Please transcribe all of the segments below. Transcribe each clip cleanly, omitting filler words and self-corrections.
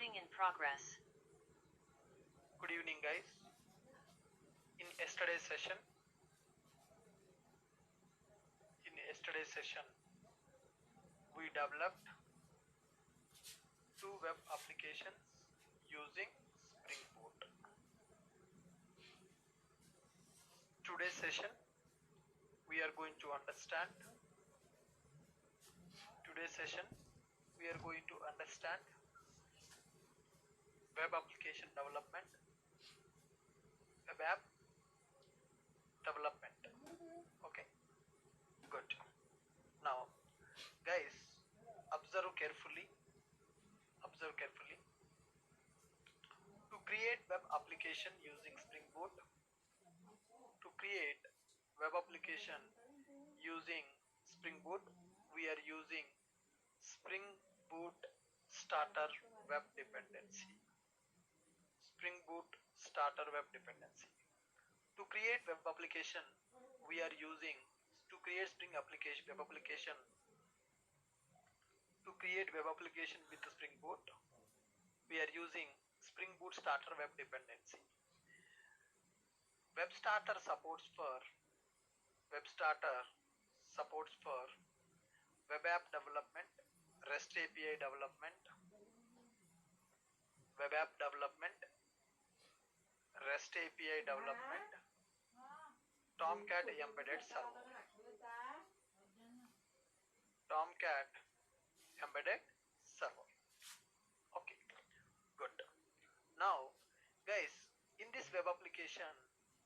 Recording in progress. Good evening, guys. In yesterday's session, we developed two web applications using Spring Boot. Today's session, we are going to understand web application development, web app development. Okay, good. Now, guys, observe carefully. To create web application using Spring Boot, we are using Spring Boot Starter Web Dependency. To create web application, we are using with the Spring Boot. We are using Spring Boot Starter Web Dependency. Web Starter supports for web app development, REST API development, Tomcat embedded server. Okay, good. Now, guys, in this web application,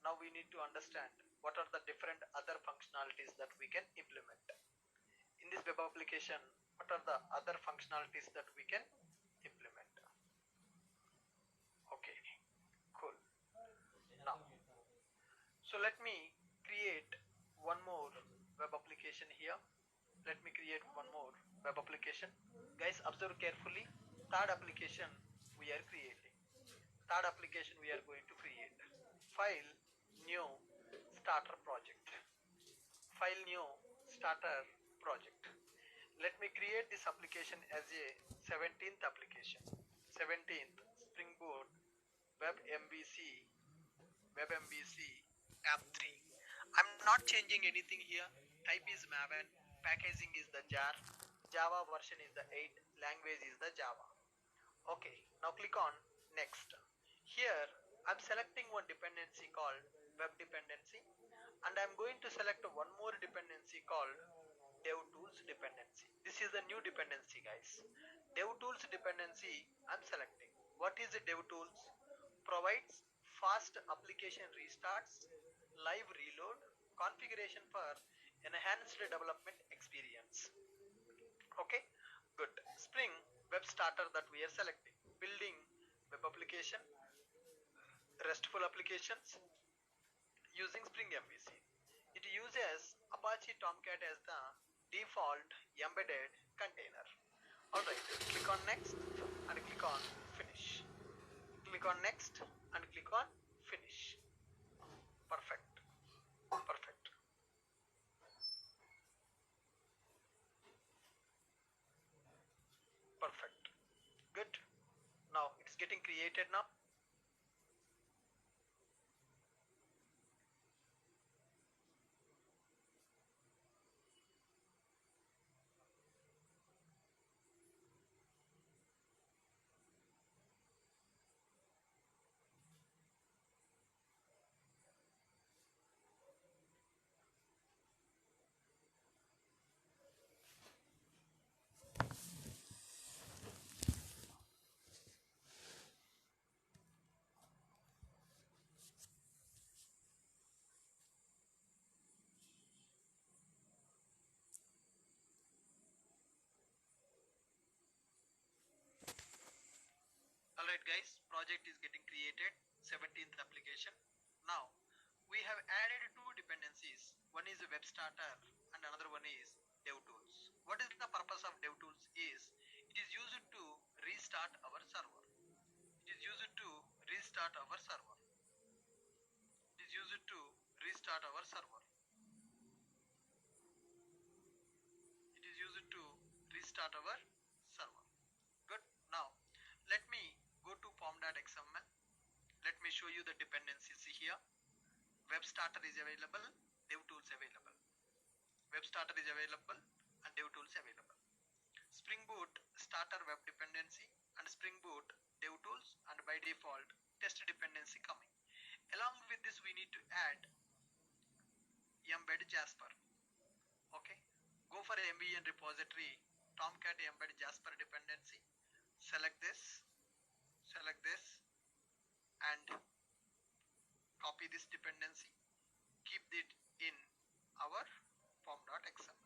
now we need to understand what are the different other functionalities that we can implement. In this web application, what are the other functionalities that we can implement? Okay, cool. Now, so let me create one more web application here. Guys, observe carefully. Third application we are going to create. File, new, starter project. Let me create this application as a 17th application. 17th Spring Boot Web MVC app 3. I'm not changing anything here. Type is Maven, packaging is the jar, Java version is the 8, language is the Java. Okay, now click on next. Here I'm selecting one dependency called web dependency, and I'm going to select one more dependency called DevTools dependency. This is the new dependency, guys. DevTools dependency I'm selecting. What is the DevTools? Provides fast application restarts, live reload, configuration for enhanced development experience. Okay, good. Spring Web Starter that we are selecting. Building web application, RESTful applications using Spring MVC. It uses Apache Tomcat as the default embedded container. Alright, click on next and click on finish. Click on next and click on finish. Perfect. Good. Now it's getting created now. Alright guys, project is getting created, 17th application. Now, we have added two dependencies. One is a web starter and another one is DevTools. What is the purpose of DevTools is, it is used to restart our server. Good. Now, let me you the dependencies. See here, web starter is available, dev tools available. Web starter is available and dev tools available. Spring Boot starter web dependency and Spring Boot dev tools, and by default test dependency coming. Along with this we need to add embed Jasper. Okay, go for MVN repository, Tomcat embed Jasper dependency. Select this, and copy this dependency. Keep it in our form.xml.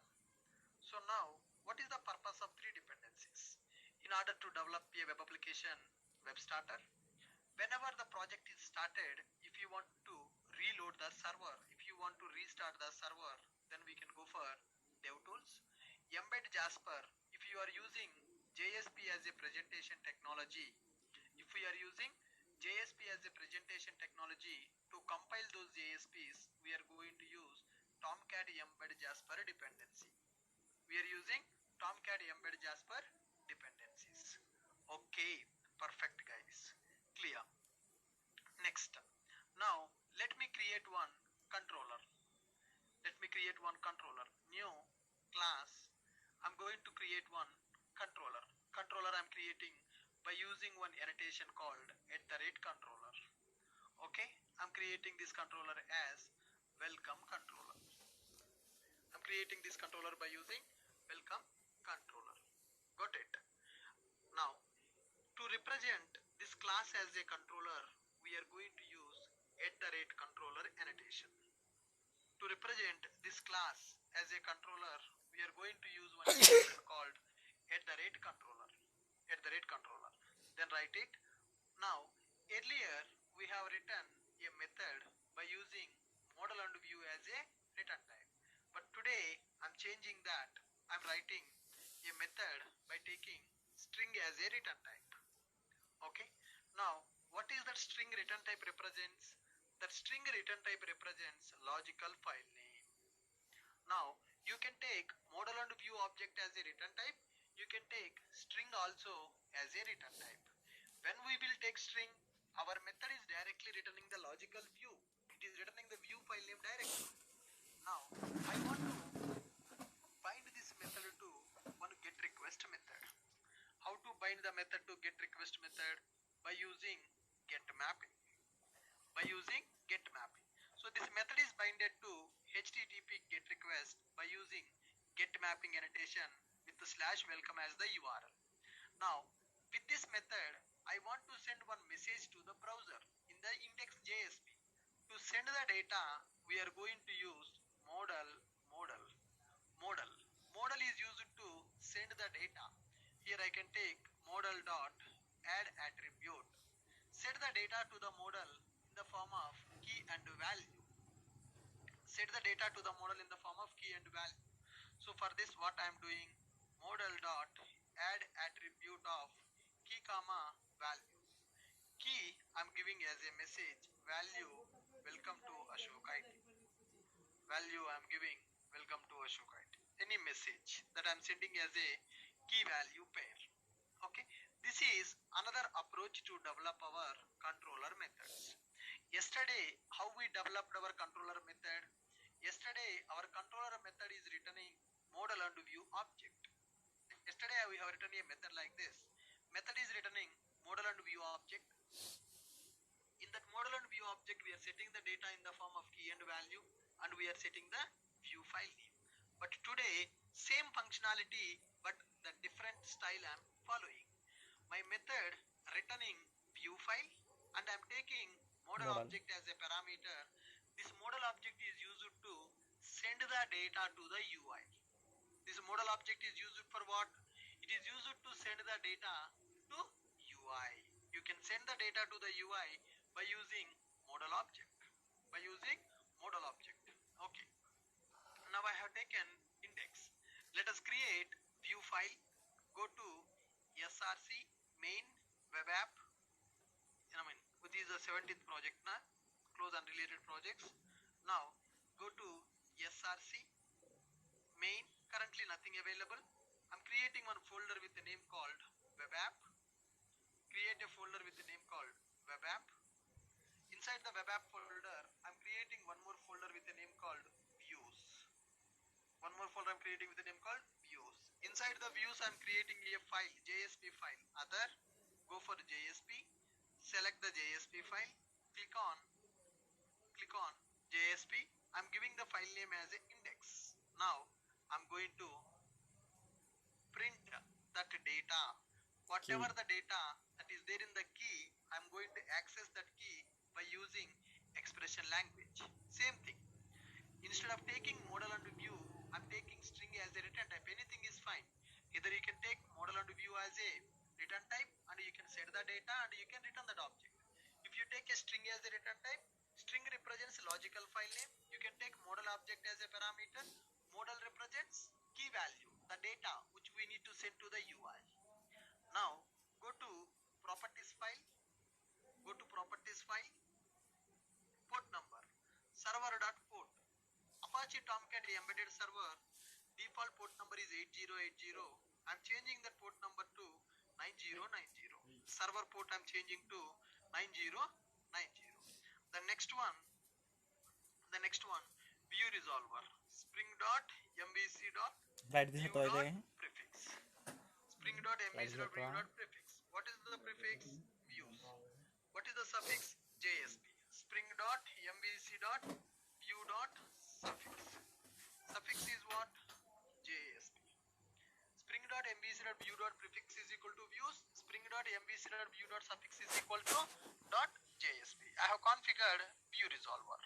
So now, what is the purpose of three dependencies? In order to develop a web application, web starter, whenever the project is started, if you want to reload the server, if you want to restart the server, then we can go for DevTools. Embed Jasper, if you are using JSP as a presentation technology, if we are using JSP as a presentation technology to compile those JSPs, we are going to use Tomcat Embed Jasper dependency. We are using Tomcat Embed Jasper dependencies. Okay, perfect guys. Clear. Next, now let me create one controller. New class. I'm going to create one controller. I'm creating by using one annotation called @controller. Okay, I'm creating this controller as welcome controller. I'm creating this controller by using welcome controller. Got it? Now, to represent this class as a controller, we are going to use @controller annotation. To represent this class as a controller, we are going to use one annotation called @controller. Then write it. Now, earlier we have written a method by using model and view as a return type. But today I'm changing that. I'm writing a method by taking string as a return type. Okay. Now, what is that string return type represents? That string return type represents logical file name. Now, you can take model and view object as a return type. You can take string also as a return type. When we will take string, our method is directly returning the logical view. It is returning the view file name directly. Now, I want to bind this method to one get request method. How to bind the method to get request method? By using get mapping. So this method is binded to HTTP get request by using get mapping annotation with the /welcome as the URL. Now, with this method, I want to send one message to the browser in the index.jsp. To send the data, we are going to use model. Model is used to send the data. Here I can take model dot add attribute. Set the data to the model in the form of key and value. So for this, what I am doing, model dot add attribute of key comma value. Key I'm giving as a message, value welcome to Ashok IT. Value I'm giving welcome to Ashok IT. Any message that I'm sending as a key value pair. Okay, this is another approach to develop our controller methods. Yesterday, how we developed our controller method? Yesterday, our controller method is returning model and view object. Yesterday, we have written a method like this. Method is returning model and view object. In that model and view object, we are setting the data in the form of key and value, and we are setting the view file name. But today, same functionality, but the different style I am following. My method returning view file, and I am taking model object as a parameter. This model object is used to send the data to the UI. This model object is used for what? It is used to send the data to UI. You can send the data to the UI by using model object. Okay. Now I have taken index. Let us create view file. Go to src main web app. Which is the 17th project now. Close unrelated projects. Now go to src main. Currently nothing available. I'm creating one folder with the name called web app. Create a folder with the name called web app. In Inside the web app folder, I'm creating one more folder with a name called views. One more folder I'm creating with a name called views. Inside the views, I'm creating a file, JSP file. Other, go for JSP, select the JSP file, click on JSP. I'm giving the file name as a index. Now I'm going to print that data. Whatever the data that is there in the key, I'm going to access that key by using expression language. Same thing. Instead of taking model and view, I'm taking string as a return type. Anything is fine. Either you can take model and view as a return type and you can set the data and you can return that object. If you take a string as a return type, string represents logical file name. You can take model object as a parameter. Model represents key value, the data which we need to send to the UI. Now go to properties file, port number, server.port. Apache Tomcat embedded server default port number is 8080. I'm changing that port number to 9090. Server port I'm changing to 9090. The next one, view resolver, Right, this is spring.mvc.view dot prefix. Spring.mvc.view.prefix. What is the prefix? Views. What is the suffix? JSP. Spring.mvc.view.suffix. Suffix is what? JSP. Spring.mvc.view.prefix is equal to views. Spring.mvc.view.suffix is equal to .jsp. I have configured view resolver.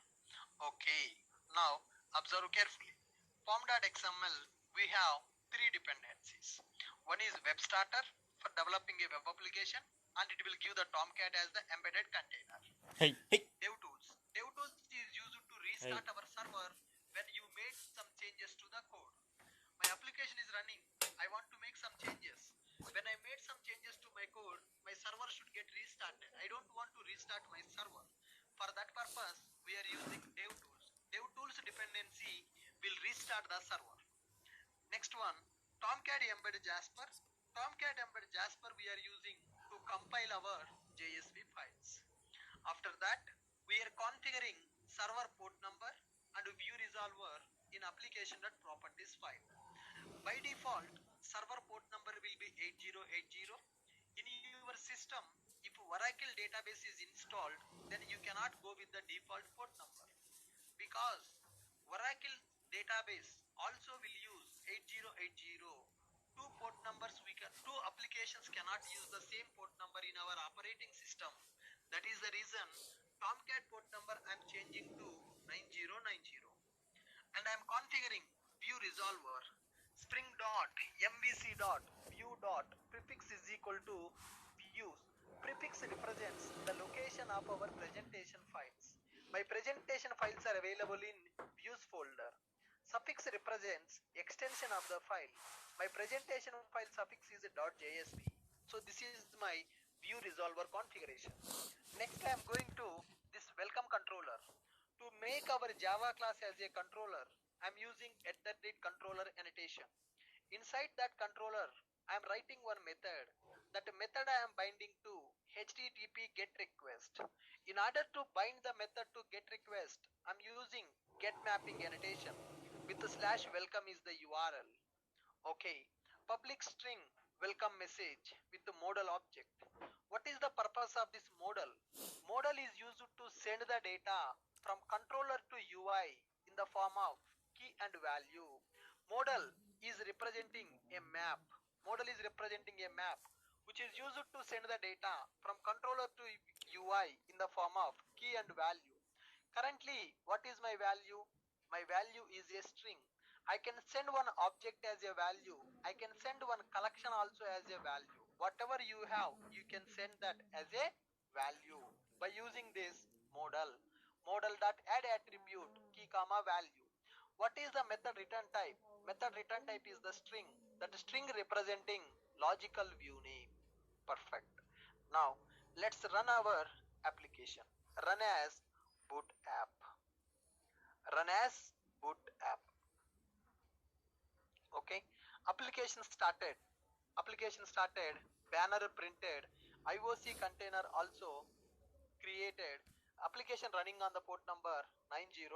Okay. Now observe carefully. Pom.xml, we have three dependencies. One is web starter for developing a web application, and it will give the Tomcat as the embedded container. Hey. DevTools is used to restart our server when you made some changes to the code. My application is running. I want to make some changes. When I made some changes to my code, my server should get restarted. I don't want to restart my server. For that purpose, we are using DevTools. DevTools dependency will restart the server. Next one, Tomcat Embed Jasper. Tomcat Embed Jasper we are using to compile our JSP files. After that, we are configuring server port number and view resolver in application.properties file. By default, server port number will be 8080. In your system, if Oracle database is installed, then you cannot go with the default port number, because Oracle database also will use 8080. Two applications cannot use the same port number in our operating system. That is the reason Tomcat port number I am changing to 9090. And I am configuring view resolver. Spring.mvc.view.prefix is equal to views. Prefix represents the location of our presentation files. My presentation files are available in views folder. Suffix represents extension of the file. My presentation file suffix is .jsp. So this is my view resolver configuration. Next I am going to this welcome controller. To make our Java class as a controller, I am using @controller annotation. Inside that controller, I am writing one method. That method I am binding to HTTP GET request. In order to bind the method to GET request, I am using get mapping annotation with the /welcome is the URL. Okay, public string welcome message with the modal object. What is the purpose of this modal? Modal is used to send the data from controller to UI in the form of key and value. Modal is representing a map. Which is used to send the data from controller to UI in the form of key and value. Currently, what is my value? My value is a string. I can send one object as a value. I can send one collection also as a value. Whatever you have, you can send that as a value by using this modal. Modal.add attribute key comma value. What is the method return type? Method return type is the string. That string representing logical view name. Perfect. Now let's run our application. Run as boot app. Okay, application started, banner printed, IOC container also created, application running on the port number 9090,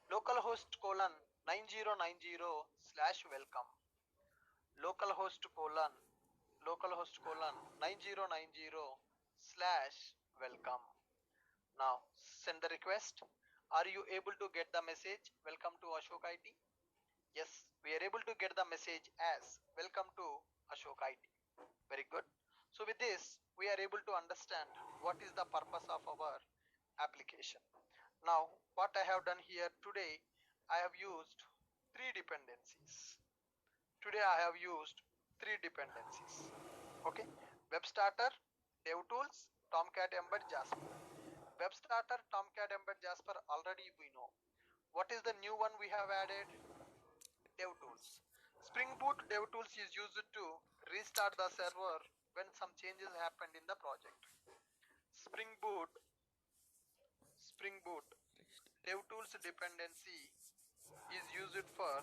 localhost colon 9090 slash welcome, localhost colon 9090 slash welcome. Now send the request. Are you able to get the message welcome to Ashok IT? Yes, we are able to get the message as welcome to Ashok IT. Very good. So with this, we are able to understand what is the purpose of our application. Now, what I have done here today, I have used three dependencies. Today I have used three dependencies. Okay, WebStarter, DevTools, Tomcat Embed, Jasper. WebStarter, Tomcat Embed, Jasper already we know. What is the new one we have added? DevTools. Spring Boot DevTools is used to restart the server when some changes happened in the project. Spring Boot DevTools dependency is used for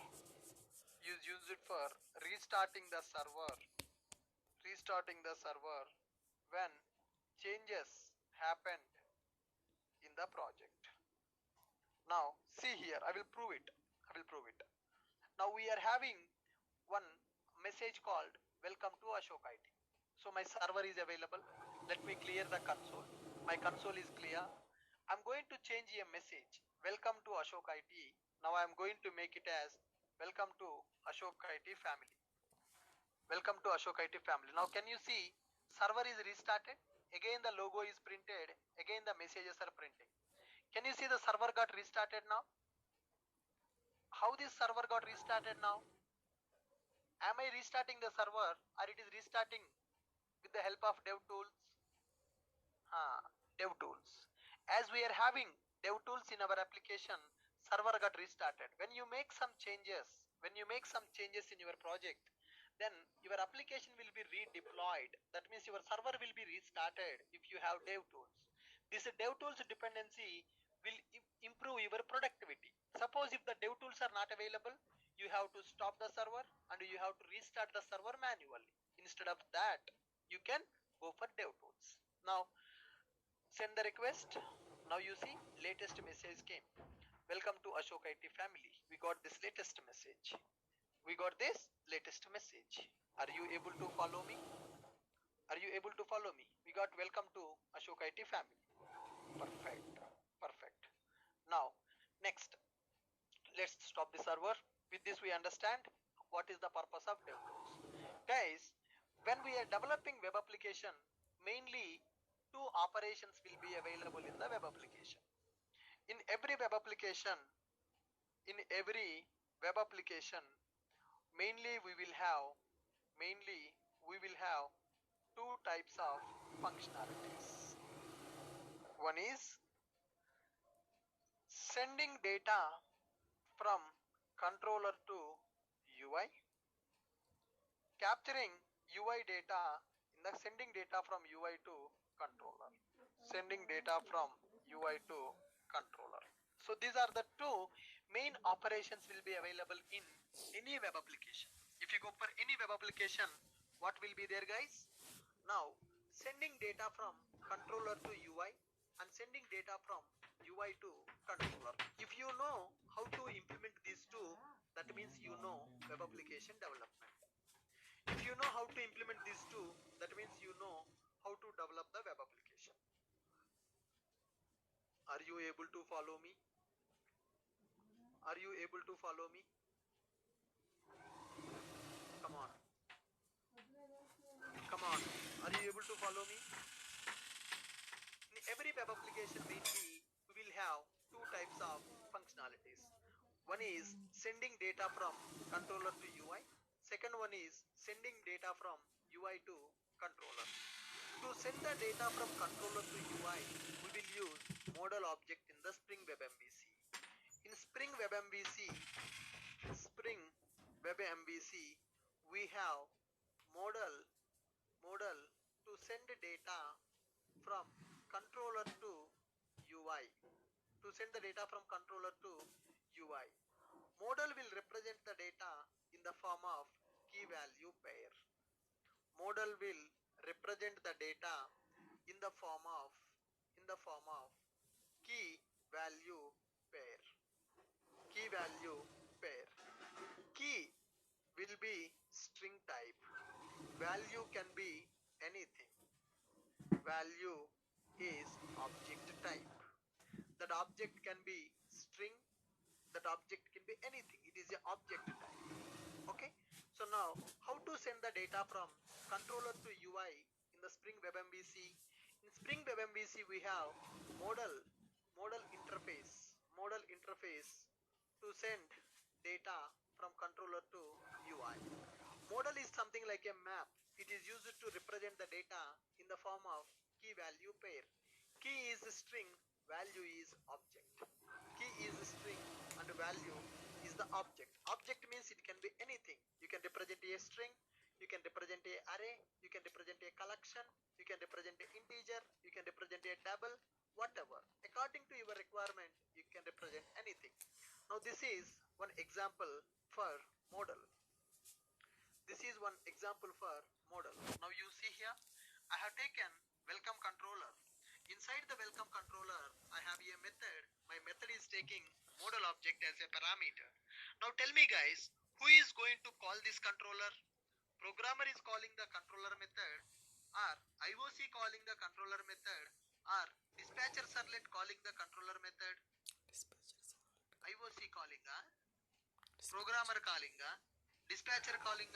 restarting the server when changes happened in the project. Now see here, I will prove it. Now we are having one message called welcome to Ashok IT. So my server is available. Let me clear the console. My console is clear. I'm going to change a message welcome to Ashok IT. Now I'm going to make it as welcome to Ashok IT family. Welcome to Ashok IT family. Now can you see server is restarted? Again the logo is printed. Again the messages are printing. Can you see the server got restarted now? How this server got restarted now? Am I restarting the server or it is restarting with the help of DevTools? DevTools. As we are having DevTools in our application, server got restarted. When you make some changes in your project, then your application will be redeployed. That means your server will be restarted if you have DevTools. This DevTools dependency will improve your productivity. Suppose if the DevTools are not available, you have to stop the server and you have to restart the server manually. Instead of that, you can go for DevTools. Now send the request. Now you see latest message came. Welcome to Ashok IT family. We got this latest message. Are you able to follow me? We got welcome to Ashok IT family. Perfect. Now next, let's stop the server. With this we understand what is the purpose of DevTools. Guys, when we are developing web application, mainly two operations will be available in the web application. In every web application, mainly we will have two types of functionalities. One is sending data from controller to UI, capturing UI data in the sending data from UI to controller. So these are the two main operations will be available in any web application. If you go for any web application, what will be there, guys? Now sending data from controller to UI and sending data from UI to controller. If you know how to implement these two, that means you know web application development. If you know how to implement these two, that means you know how to develop the web application. Are you able to follow me? Come on. Are you able to follow me? In every web application, mainly we will have two types of functionalities. One is sending data from controller to UI. Second one is sending data from UI to controller. To send the data from controller to UI, we will use model object in the Spring Web MVC. In Spring Web MVC, we have model to send data from controller to UI. Model will represent the data in the form of key value pair. Model will represent the data in the form of key value pair. Key value pair. Key will be string type. Value can be anything. Value is object type. That object can be string. That object can be anything. It is an object type. Okay. So now, how to send the data from controller to UI in the Spring Web MVC? In Spring Web MVC, we have modal interface to send data from controller to UI. Modal is something like a map. It is used to represent the data in the form of key value pair. Key is string, value is object. Key is string and value is the object. Object means it can be anything. You can represent a string, you can represent a array, you can represent a collection, you can represent an integer, you can represent a double, whatever. According to your requirement, you can represent anything. Now this is one example for modal. This is one example for modal. Now you see here, I have taken welcome controller. Inside the welcome controller, I have a method. My method is taking modal object as a parameter. Now tell me guys, who is going to call this controller? Programmer is calling the controller method, or IOC calling the controller method, or dispatcher servlet calling the controller method? IOC calling, programmer calling, dispatcher calling,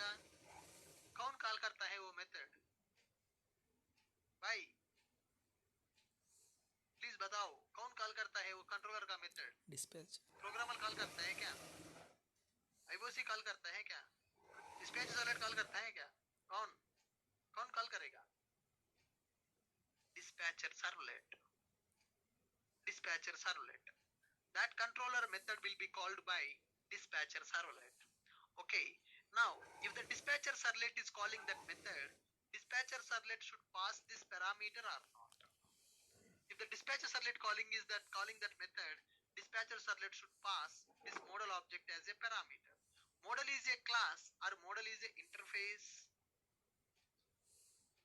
कौन call करता है वो method? भाई please बताओ, कौन call करता है वो कंट्रोलर का मेथड? डिस्पैच। प्रोग्रामर कॉल करता है क्या? आईओसी कॉल करता है क्या? डिस्पैचर सर्वलेट कॉल करता है क्या? कौन कौन कॉल करेगा? Dispatcher servlet. Dispatcher servlet. That controller method will be called by dispatcher servlet. Okay. Now, if the dispatcher servlet is calling that method, dispatcher servlet should pass this parameter or not. If the dispatcher servlet calling that method, dispatcher servlet should pass this modal object as a parameter. Modal is a class or modal is a interface.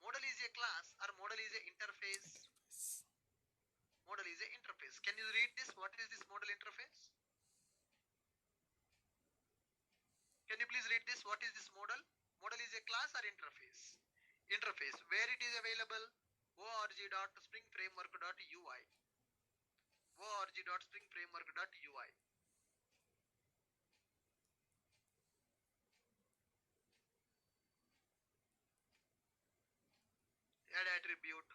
Modal is a class or modal is a interface. Modal is a interface. Can you read this? What is this modal interface? Can you please read this? What is this modal? Modal is a class or interface? Interface. Where it is available? org.springframework.ui. org.springframework.ui. Add attribute.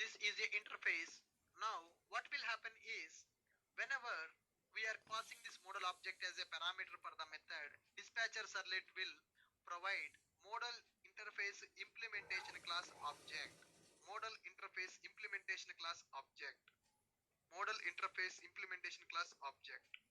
This is the interface. Now, what will happen is, whenever we are passing this modal object as a parameter for the method, dispatcher servlet will provide modal interface implementation class object. Modal interface implementation class object. Modal interface implementation class object.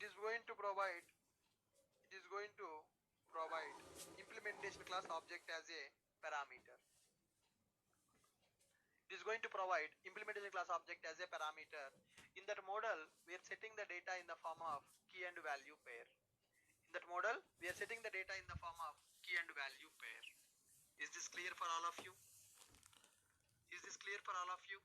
It is going to provide implementation class object as a parameter. It is going to provide implementation class object as a parameter. In that model, we are setting the data in the form of key and value pair. In that model, we are setting the data in the form of key and value pair. Is this clear for all of you? Is this clear for all of you?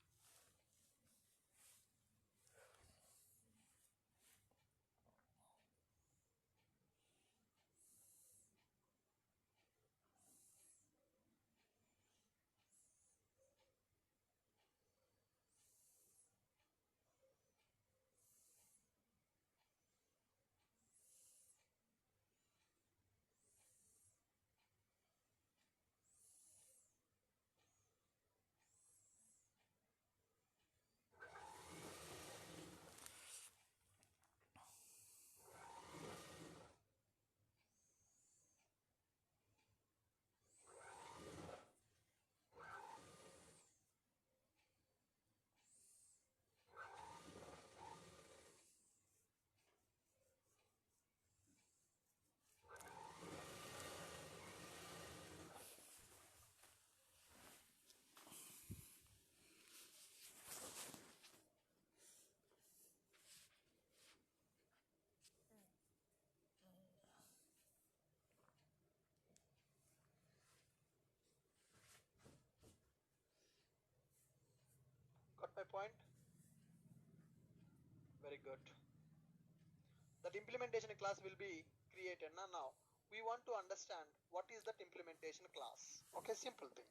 my point? Very good. That implementation class will be created. Now we want to understand what is that implementation class. Okay, simple thing.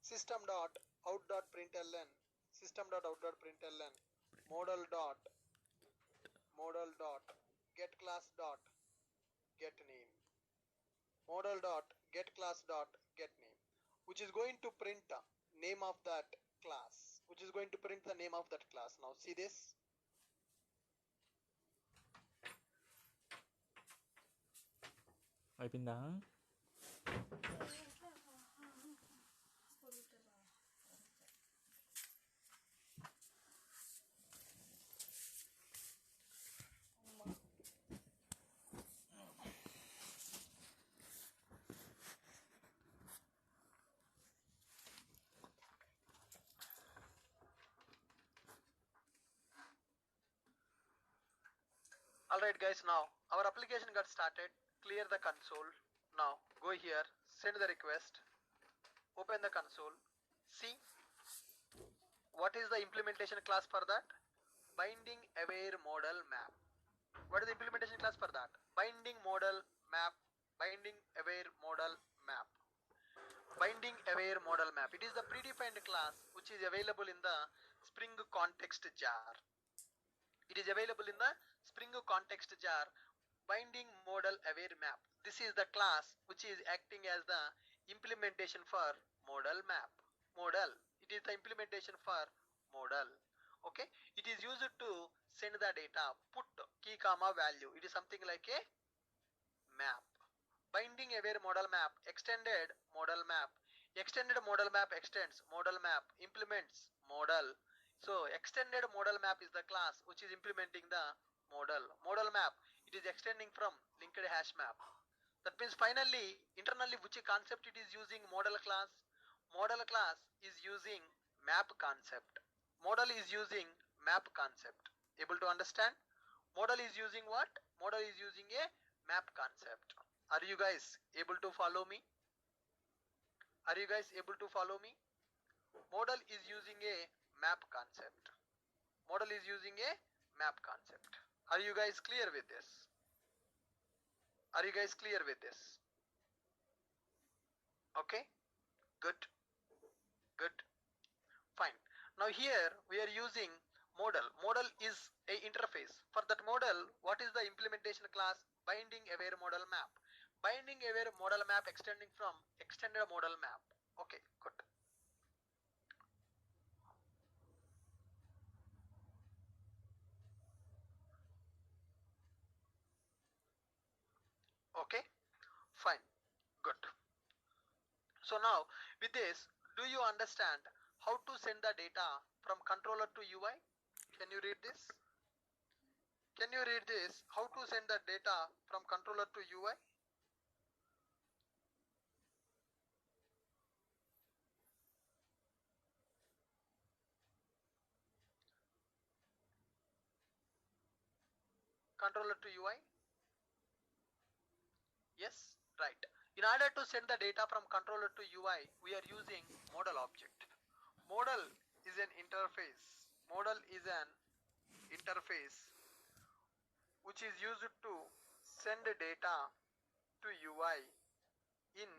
System.out.println, system.out.println, model.getClass.getName, model.getClass.getName, which is going to print the name of that class, which is going to print the name of that class. Now see this. అయిపోయిందా? Alright guys, now our application got started. Clear the console. Now go here, send the request, open the console, see what is the implementation class for that? Binding aware model map. What is the implementation class for that? Binding model map, binding aware model map. Binding aware model map. It is the predefined class which is available in the Spring context jar. It is available in the Spring context jar. Binding model aware map. This is the class which is acting as the implementation for model map. Model. It is the implementation for model. Okay. It is used to send the data. Put key comma value. It is something like a map. Binding aware model map. Extended model map. Extended model map extends model map. Implements model. So extended model map is the class which is implementing the model. Model map. It is extending from linked hash map. That means finally, internally which concept it is using model class? Model class is using map concept. Model is using map concept. Able to understand? Model is using what? Model is using a map concept. Are you guys able to follow me? Are you guys able to follow me? Model is using a map concept. Model is using a map concept. Are you guys clear with this? Are you guys clear with this? Okay, good, good, fine. Now here we are using model. Model is a interface. For that model, what is the implementation class? Binding aware model map. Binding aware model map extending from extended model map. Okay, good. Okay, fine, good. So now with this, do you understand how to send the data from controller to UI? Can you read this? Can you read this? How to send the data from controller to UI? Controller to UI? Yes, right. In order to send the data from controller to UI, we are using model object. Model is an interface. Model is an interface which is used to send data to UI in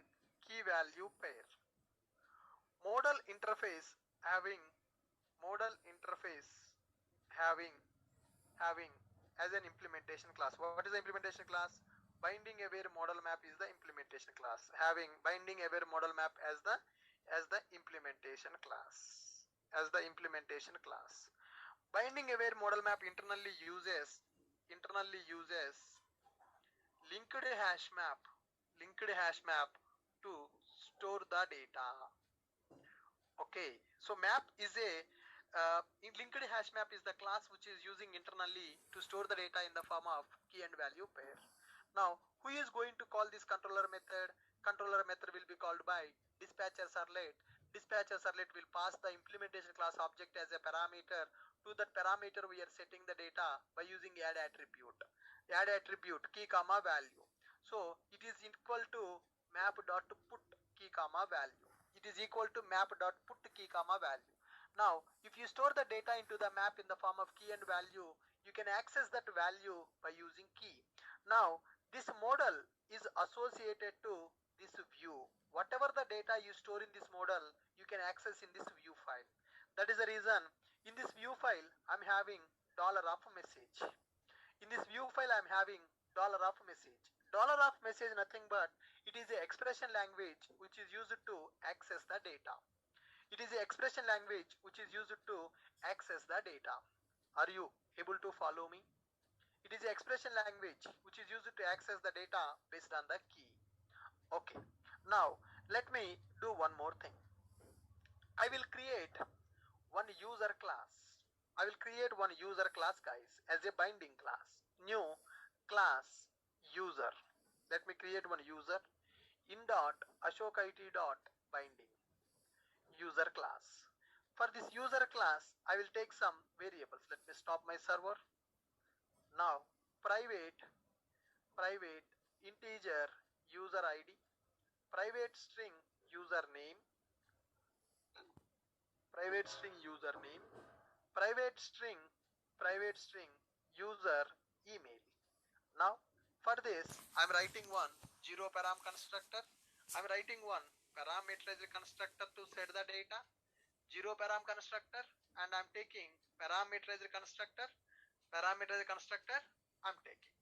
key value pair. Model interface having having as an implementation class. What is the implementation class? Binding aware model map is the implementation class. Having binding aware model map as the implementation class. As the implementation class. Binding aware model map internally uses linked hash map to store the data. Okay, so map is a linked hash map is the class which is using internally to store the data in the form of key and value pair. Now, who is going to call this controller method? Controller method will be called by dispatcher servlet. Dispatcher servlet will pass the implementation class object as a parameter. To that parameter, we are setting the data by using add attribute. Add attribute key comma value. So it is equal to map dot put key comma value. It is equal to map dot put key comma value. Now, if you store the data into the map in the form of key and value, you can access that value by using key. Now, this model is associated to this view. Whatever the data you store in this model, you can access in this view file. That is the reason in this view file, I'm having $of message. In this view file, I'm having $of message. $of message nothing but it is a expression language which is used to access the data. It is the expression language which is used to access the data. Are you able to follow me? It is the expression language which is used to access the data based on the key. Okay. Now, let me do one more thing. I will create one user class. I will create one user class, guys, as a binding class. New class user. Let me create one user in dot ashokit dot binding user class. For this user class, I will take some variables. Let me stop my server. Now, private integer user ID, private string username, private string username, private string user email. Now, for this, I'm writing one zero param constructor. I'm writing one parameterized constructor to set the data, zero param constructor, and I'm taking parameterized constructor, I'm taking.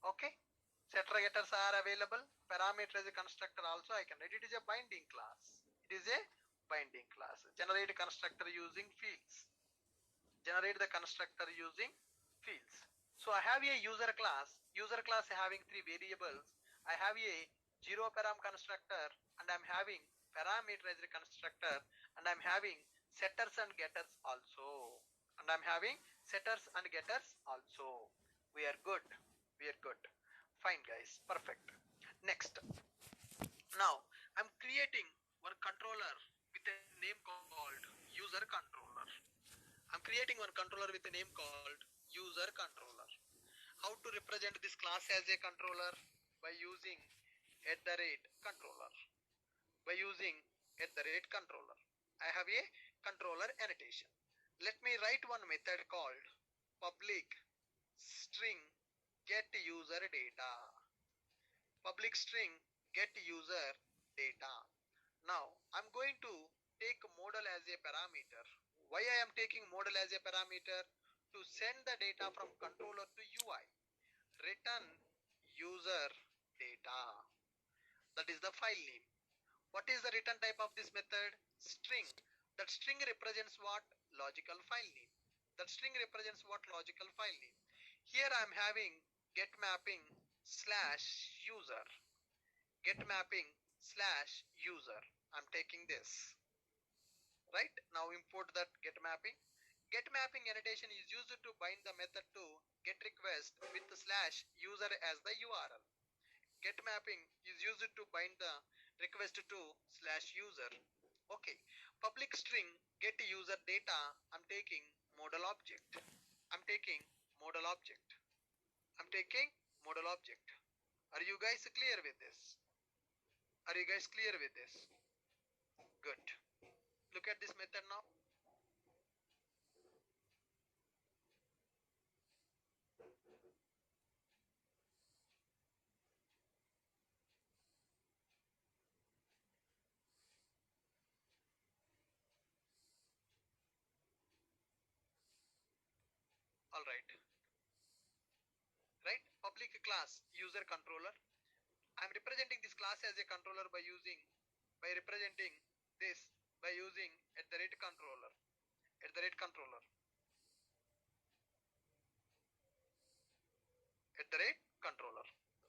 Okay. Setter getters are available. Parameterized constructor also I can write. It is a binding class. It is a binding class. Generate constructor using fields. Generate the constructor using fields. So I have a user class. User class having three variables. I have a zero param constructor and I'm having parameterized constructor and I'm having setters and getters also. We are good. Fine, guys. Perfect. Next. Now I'm creating one controller with a name called user controller. I'm creating one controller with a name called user controller. How to represent this class as a controller? By using @controller. I have a controller annotation. Let me write one method called public string get user data. Public string get user data. Now I'm going to take modal as a parameter. Why I am taking modal as a parameter? To send the data from controller to UI. Return user data. That is the file name. What is the return type of this method? String. That string represents what? Logical file name. Here I am having get mapping slash user. I'm taking this. Right? Now import that get mapping. Get mapping annotation is used to bind the method to get request with slash user as the URL. Get mapping is used to bind the request to slash user. Okay. Public string get user data. I'm taking modal object. Are you guys clear with this? Good. Look at this method now. All right. Right? Public class user controller. I'm representing this class as a controller by representing this by using @controller.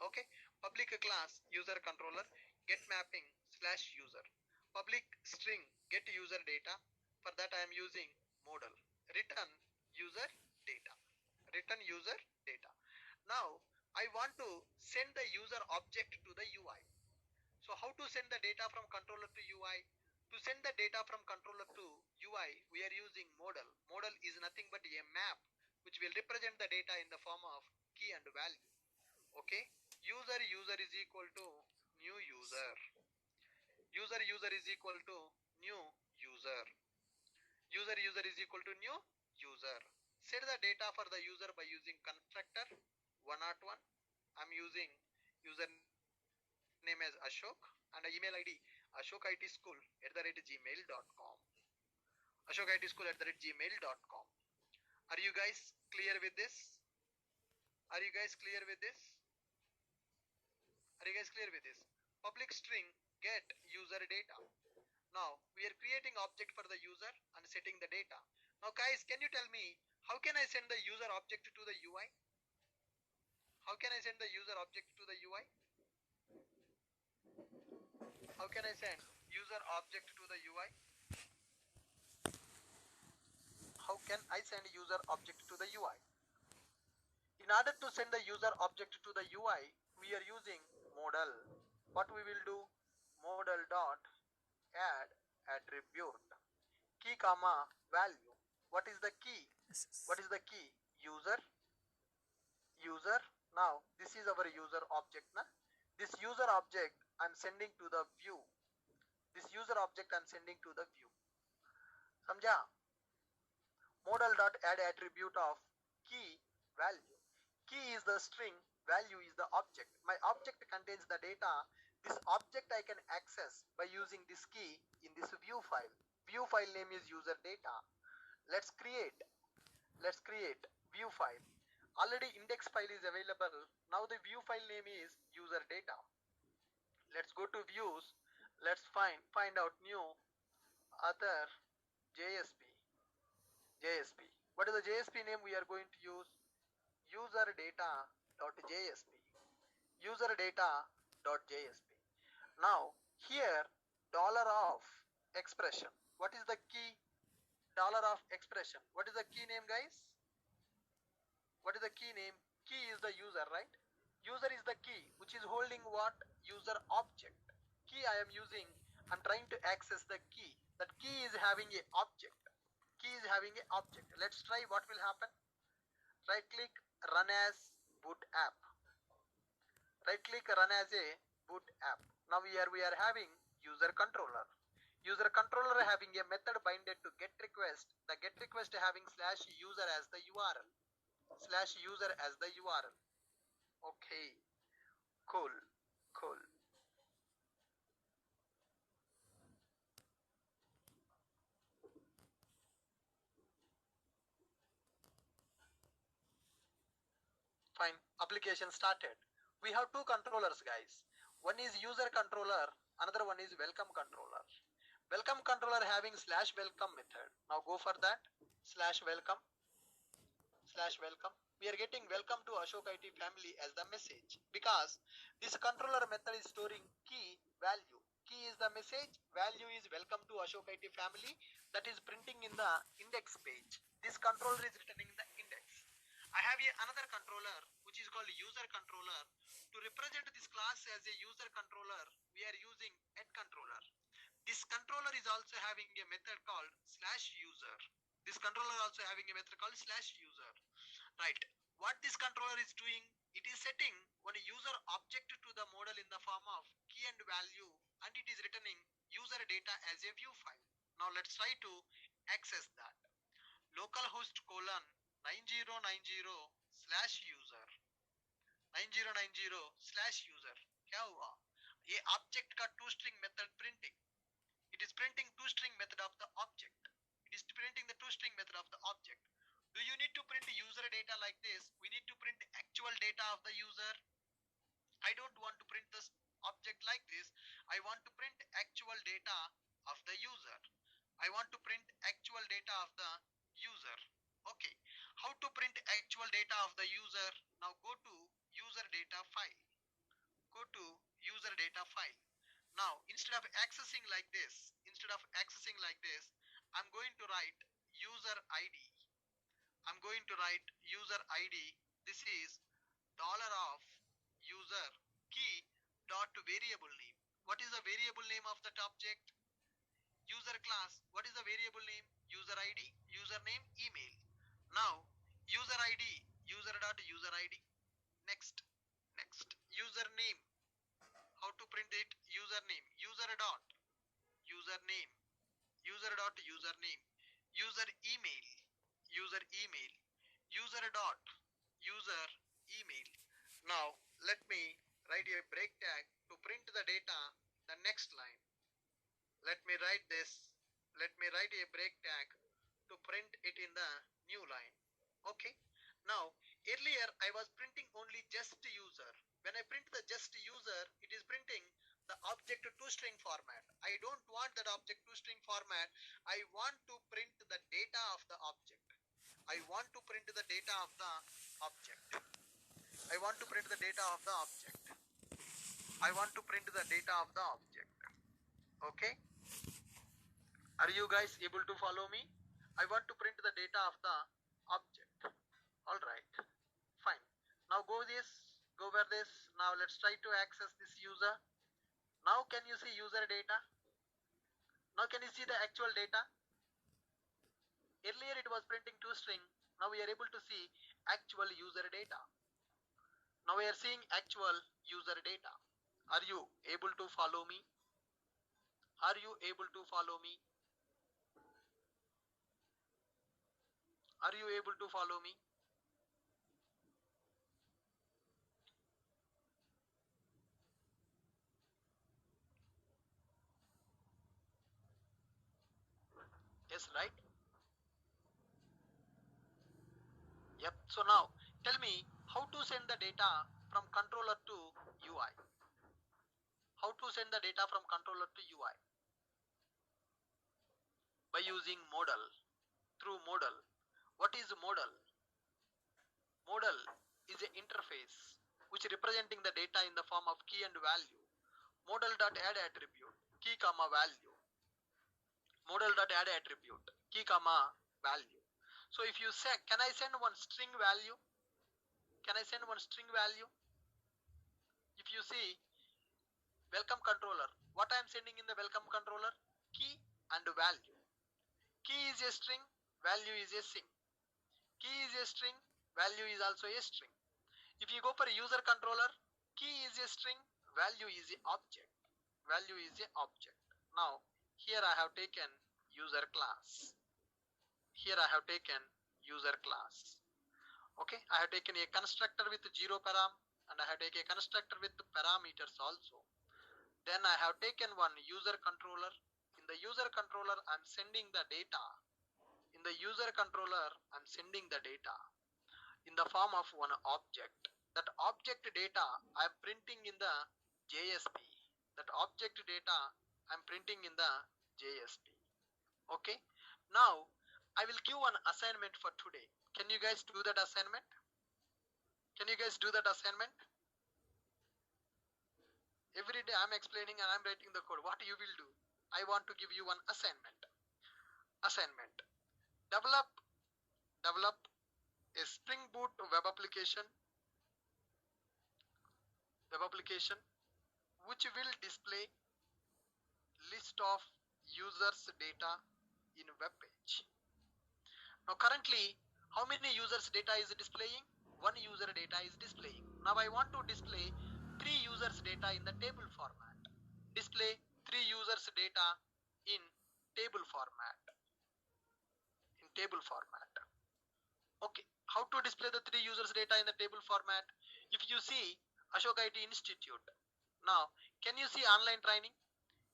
Okay. Public class user controller get mapping slash user. Public string get user data. For that I am using modal. Return user data. Now I want to send the user object to the UI. So how to send the data from controller to UI? To send the data from controller to UI, we are using modal. Modal is nothing but a map which will represent the data in the form of key and value. Okay. User is equal to new user. User is equal to new user. User is equal to new user. Set the data for the user by using constructor 101. I'm using username as Ashok and email ID ashokitschool@gmail.com. ashokitschool@gmail.com. Are you guys clear with this? Are you guys clear with this? Are you guys clear with this? Public string get user data. Now we are creating object for the user and setting the data. Now guys, can you tell me how can I send the user object to the UI? How can I send the user object to the UI? How can I send user object to the UI? How can I send user object to the UI? In order to send the user object to the UI, we are using modal. What we will do? Modal dot add attribute key comma value. What is the key? What is the key? User. Now this is our user object. This user object I'm sending to the view. This user object I'm sending to the view. समझा? Modal dot add attribute of key value. Key is the string, value is the object. My object contains the data. This object I can access by using this key in this view file. View file name is user data. Let's create view file. Already index file is available. Now the view file name is user data. Let's go to views. Let's find out new other JSP. What is the JSP name we are going to use? User data.jsp. User data.jsp. Now here dollar of expression. What is the key? Dollar of expression. What is the key name, guys? What is the key name? Key is the user, right? User is the key which is holding what? User object. Key I am using. I'm trying to access the key. That key is having a object. Key is having a object. Let's try what will happen. Right click, run as boot app. Right click, run as a boot app. Now here we are having user controller. User controller having a method binded to get request. The get request having slash user as the URL. Slash user as the URL. Okay, cool. Fine, application started. We have two controllers, guys. One is user controller, another one is welcome controller. Welcome controller having slash welcome method. Now go for that. Slash welcome. We are getting welcome to Ashok IT family as the message because this controller method is storing key value. Key is the message, value is welcome to Ashok IT family, that is printing in the index page. This controller is returning the index. I have here another controller which is called user controller. To represent this class as a user controller, we are using add controller. This controller is also having a method called slash user. This controller also having a method called slash user. Right. What this controller is doing, it is setting one user object to the model in the form of key and value, and it is returning user data as a view file. Now let's try to access that. Localhost colon 9090 slash user 9090 slash user. क्या हुआ? ये object का toString method printing. It is printing toString method of the object. It is printing the toString method of the object. Do you need to print user data like this? We need to print actual data of the user. I don't want to print this object like this. I want to print actual data of the user. I want to print actual data of the user. Okay. How to print actual data of the user? Now go to user data file. Go to user data file. Now instead of accessing like this, I'm going to write user ID. I'm going to write user ID. This is dollar of user key dot variable name. What is the variable name of that object? User class. What is the variable name? User ID, username, email. Now user ID, user dot user ID. Next. Username. How to print it? Username. User dot username. user email, user email, user dot, user email. Now let me write a break tag to print the data the next line. Let me write this. Let me write a break tag to print it in the new line. Okay. Now earlier I was printing only just user. When I print the just user, it is printing the object to string format. I don't want that object to string format. I want to print the data of the object. I want to print the data of the object. I want to print the data of the object. I want to print the data of the object. Okay. Are you guys able to follow me? I want to print the data of the object. All right. Fine. Now go over this. Now let's try to access this user. Now can you see user data? Now can you see the actual data? Earlier it was printing toString. Now we are able to see actual user data. Now we are seeing actual user data. Are you able to follow me? Are you able to follow me? Are you able to follow me? Yes, right? Yep. So now tell me how to send the data from controller to UI. How to send the data from controller to UI? By using modal. Through modal. What is modal? Modal is an interface which representing the data in the form of key and value. Modal.add attribute, key comma value. Modal.add attribute, key comma value. So if you say, can I send one string value? Can I send one string value? If you see welcome controller, what I am sending in the welcome controller? Key and value. Key is a string, value is a string. Key is a string, value is also a string. If you go for a user controller, key is a string, value is an object. Value is an object. Now, here I have taken user class. Here I have taken user class. Okay, I have taken a constructor with 0 param and I have taken a constructor with parameters also. Then I have taken one user controller. In the user controller, I'm sending the data. In the user controller, I'm sending the data in the form of one object. That object data I'm printing in the JSP. That object data I'm printing in the JSP. Okay. Now I will give one assignment for today. Can you guys do that assignment? Can you guys do that assignment? Every day I'm explaining and I'm writing the code. What you will do? I want to give you one assignment. Assignment. Develop a Spring Boot web application which will display list of users data in web page. Now currently, how many users data is displaying? One user data is displaying. Now I want to display 3 users data in the table format. Display 3 users data in table format. Okay, how to display the 3 users data in the table format? If you see Ashok IT Institute, now can you see online training?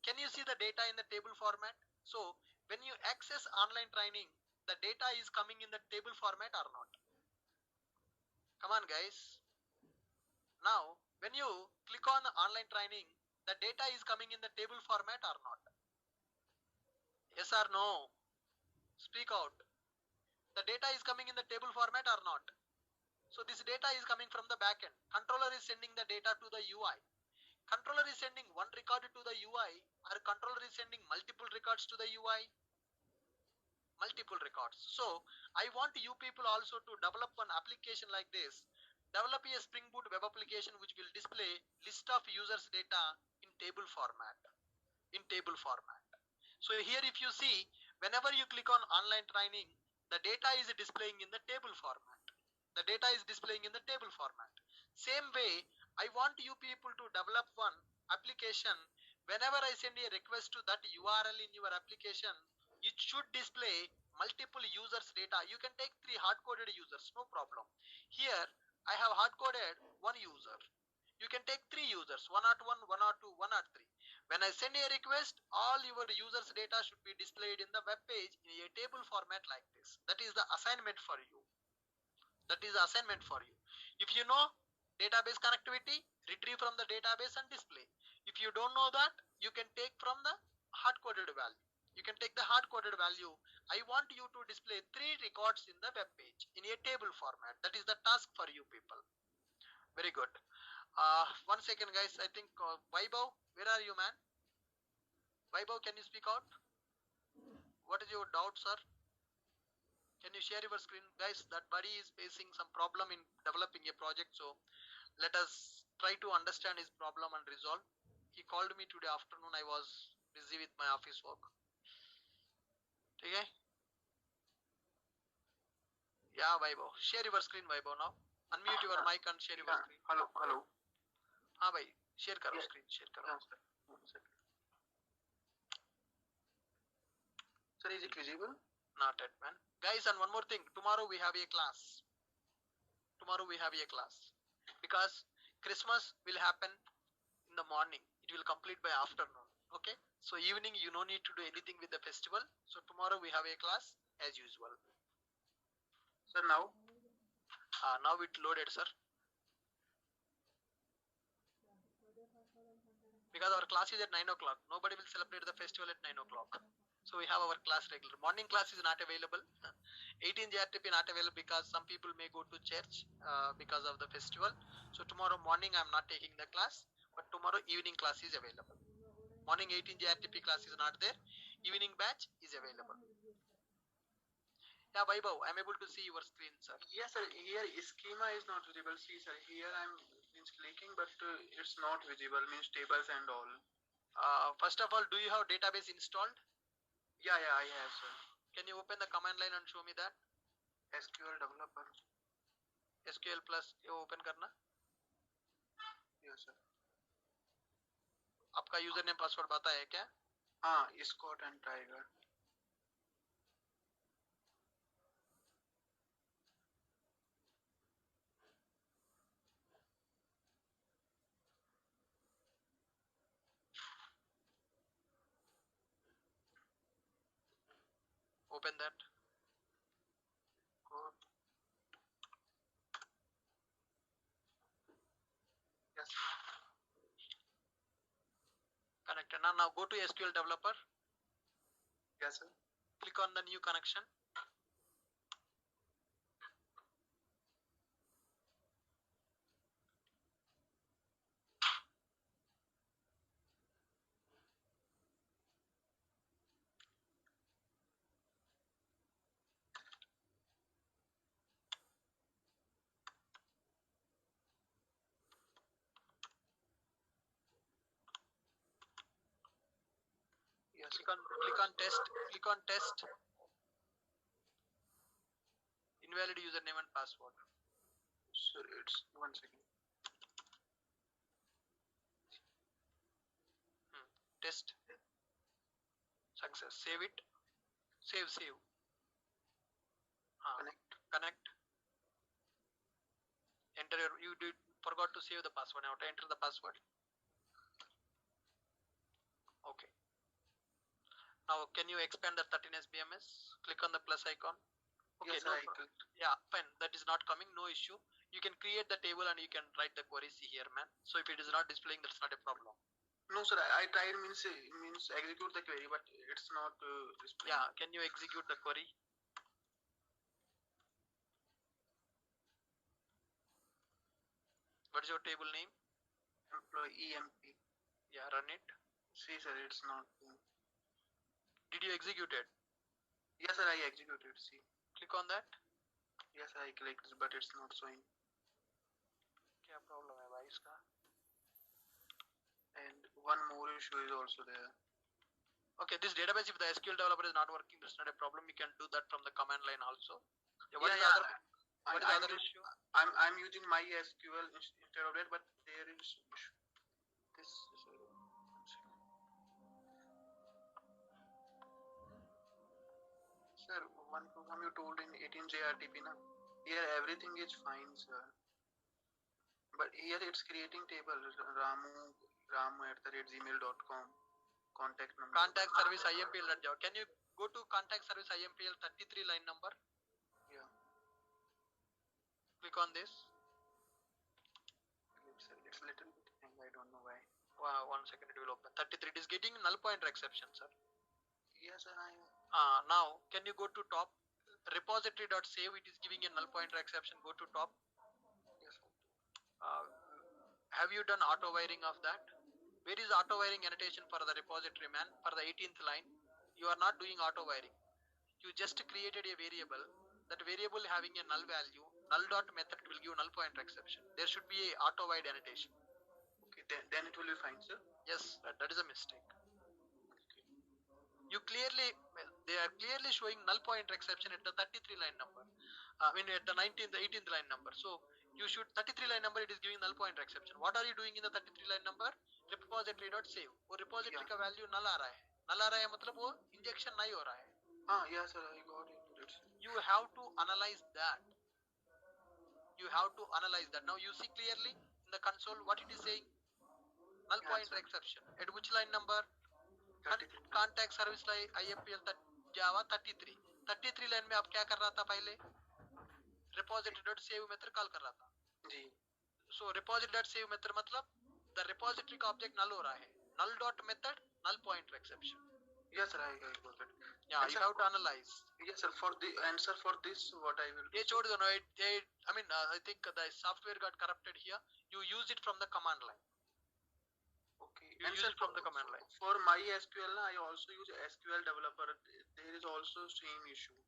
Can you see the data in the table format? So when you access online training, the data is coming in the table format or not? Come on guys. Now when you click on the online training, the data is coming in the table format or not? Yes or no? Speak out. The data is coming in the table format or not? So this data is coming from the backend. Controller is sending the data to the UI. Controller is sending one record to the UI, or controller is sending multiple records to the UI? Multiple records. So I want you people also to develop one application like this. Develop a Spring Boot web application which will display list of users data in table format. So here if you see, whenever you click on online training, the data is displaying in the table format. Same way, I want you people to develop one application. Whenever I send a request to that URL in your application, it should display multiple users data, you can take 3 hard-coded users, no problem. Here, I have hard-coded 1 user. You can take 3 users, 101, 102, 103. When I send a request, all your users data should be displayed in the web page in a table format like this. That is the assignment for you. That is the assignment for you. If you know database connectivity, retrieve from the database and display. If you don't know that, you can take from the hard-coded value. You can take the hard-coded value. I want you to display 3 records in the web page in a table format. That is the task for you people. Very good. 1 second guys, I think Vaibhav, where are you man? Vaibhav, can you speak out? What is your doubt, sir? Can you share your screen? Guys, that buddy is facing some problem in developing a project, so let us try to understand his problem and resolve. He called me today afternoon. I was busy with my office work. Okay? Yeah, Vaibhav. Share your screen, Vaibhav, now. Unmute your mic and share your screen. Hello. हाँ भाई, share करो screen, share करो. Sir, is it visible? Not yet, man. Guys, and one more thing. Tomorrow we have a class. Because Christmas will happen in the morning. It will complete by afternoon. Okay? So evening you no need to do anything with the festival. So tomorrow we have a class as usual. Sir, now? Now it loaded, sir. Because our class is at 9 o'clock. Nobody will celebrate the festival at 9 o'clock. So we have our class regular. Morning class is not available. 18 JRTP not available because some people may go to church because of the festival. So tomorrow morning I am not taking the class, but tomorrow evening class is available. Morning 18 JRTP class is not there. Evening batch is available. Yeah, Vaibhav, I am able to see your screen, sir. Yes, sir. Here schema is not visible. See, sir. Here I'm clicking, but it's not visible. Means tables and all. First of all, do you have database installed? Yeah, I have, sir. Can you open the command line and show me that? SQL developer. SQL plus ये open करना. Yes, sir. आपका username password पता है क्या? हाँ, Scott and Tiger. Open that. Good. Yes. Connected. Now go to SQL developer. Yes, sir. Click on the new connection. Yes. Click on test. Click on test. Invalid username and password. Sir, it's 1 second. Test. Success. Save it. Save. Connect. Enter you forgot to save the password. Now enter the password. Okay. Now can you expand the 13 SBMS? Click on the plus icon. Okay, yes, yeah, fine. That is not coming, no issue. You can create the table and you can write the query. See here, man. So if it is not displaying, that's not a problem. No, sir. I tried means execute the query, but it's not displaying. Yeah, can you execute the query? What is your table name? Employee EMP. Yeah, run it. See, sir, it's not. Did you execute it? Yes, sir, I executed. See. Click on that. Yes, I clicked, but it's not showing. क्या problem है भाई इसका? And one more issue is also there. Okay, this database, if the SQL developer is not working, that's not a problem. You can do that from the command line also. What is the other issue? I'm using MySQL instead of that, but there is this. Sir, one program you told in 18 JRTP, na? Here everything is fine, sir. But here it's creating table ramu@gmail.com contact number. Contact service IMPL. Can you go to contact service IMPL 33 line number? Yeah. Click on this. It's little bit hang, I don't know why. Wow, 1 second, it will open. 33. It is getting null pointer exception, sir. Yes, sir. Now, can you go to top? Repository.save, it is giving a null pointer exception. Go to top. Yes, sir. Have you done auto wiring of that? Where is auto wiring annotation for the repository, man? For the 18th line, you are not doing auto wiring. You just created a variable. That variable having a null value, null dot method will give null pointer exception. There should be a auto wide annotation. Okay, then it will be fine, sir. Yes, that is a mistake. You clearly, they are clearly showing null pointer exception at the 33 line number. I mean at the 19th, 18th line number. So you should 33 line number, it is giving null pointer exception. What are you doing in the 33 line number? Repository.save. वो repository का value null आ रहा है. Null आ रहा है मतलब वो injection नहीं हो रहा है. Yes, sir, I got it. You have to analyze that. You have to analyze that. Now you see clearly in the console what it is saying. Null pointer exception. At which line number? Contact service line IMPL Java 33. 33 line में आप क्या कर रहा था पहले? repository.save method call कर रहा था. जी. So repository.save मेथड मतलब the repository का object null हो रहा है. Null dot method null pointer exception. Yes, sir, I got it. Yeah, and you have to analyze. Yes, sir. For the answer for this, what I will. ये छोड़ दो ना. I mean, I think the software got corrupted here. You use it from the command line. Okay. You use it from the command line. For MySQL, I also use SQL Developer. There is also same issue.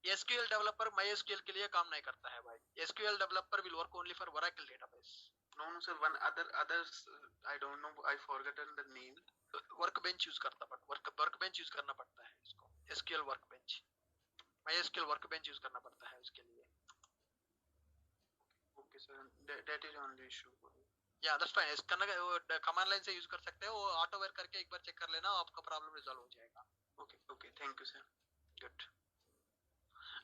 SQL Developer MySQL के लिए काम नहीं करता है भाई. SQL Developer will work only for Oracle database. No, sir. One others, I don't know. I forgotten the name. Workbench use करता but workbench use करना पड़ता है इसको. SQL Workbench. MySQL Workbench use करना पड़ता है उसके लिए. Okay, sir. That is only issue. Yeah, that's fine. इस command line से use कर सकते हैं. वो auto wire करके एक बार check कर लेना, आपका problem resolve हो जाएगा. Okay. Thank you, sir. Good.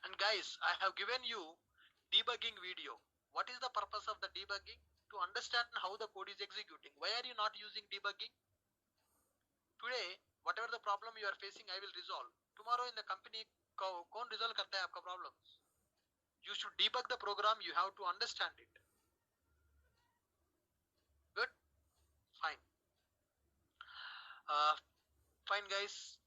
And guys, I have given you debugging video. What is the purpose of the debugging? To understand how the code is executing. Why are you not using debugging? Today, whatever the problem you are facing, I will resolve. Tomorrow in the company, कौन resolve करता है आपका problems? You should debug the program. You have to understand it. Good? Fine. Fine, guys.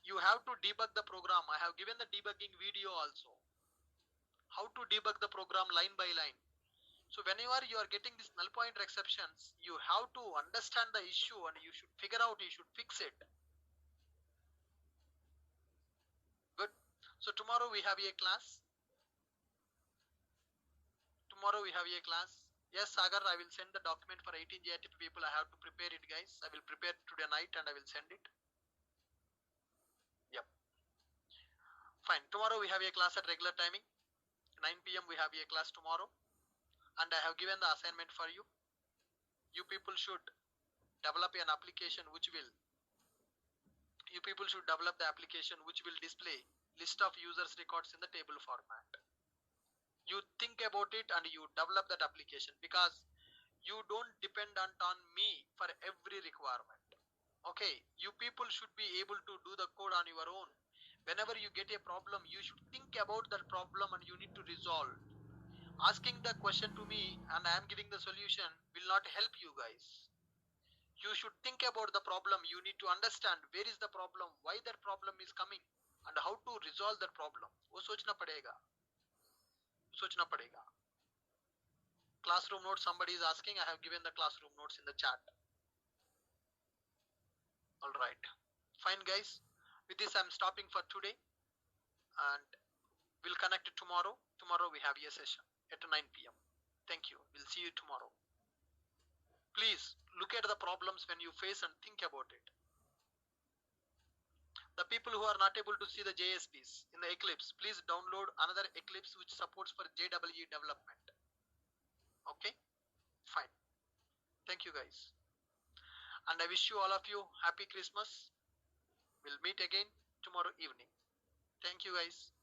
You have to debug the program. I have given the debugging video also. How to debug the program line by line. So whenever you are getting these null pointer exceptions, you have to understand the issue and you should figure out, you should fix it. Good. So tomorrow we have a class. Yes, Sagar, I will send the document for 18 JITP people. I have to prepare it, guys. I will prepare today night and I will send it. Yep. Fine. Tomorrow we have a class at regular timing. 9 PM we have a class tomorrow. And I have given the assignment for you. You people should develop an application which will display list of users records in the table format. You think about it and you develop that application because you don't depend on me for every requirement. Okay, you people should be able to do the code on your own. Whenever you get a problem, you should think about that problem and you need to resolve. Asking the question to me and I am giving the solution will not help you guys. You should think about the problem. You need to understand where is the problem, why that problem is coming and how to resolve that problem. वो सोचना पड़ेगा. Classroom notes, somebody is asking. I have given the classroom notes in the chat. Alright. Fine, guys. With this, I'm stopping for today. And we'll connect tomorrow. Tomorrow we have a session at 9 PM. Thank you. We'll see you tomorrow. Please look at the problems when you face and think about it. The people who are not able to see the JSPs in the Eclipse, please download another Eclipse which supports for JWE development. Okay? Fine. Thank you, guys. And I wish you all of you happy Christmas. We'll meet again tomorrow evening. Thank you guys.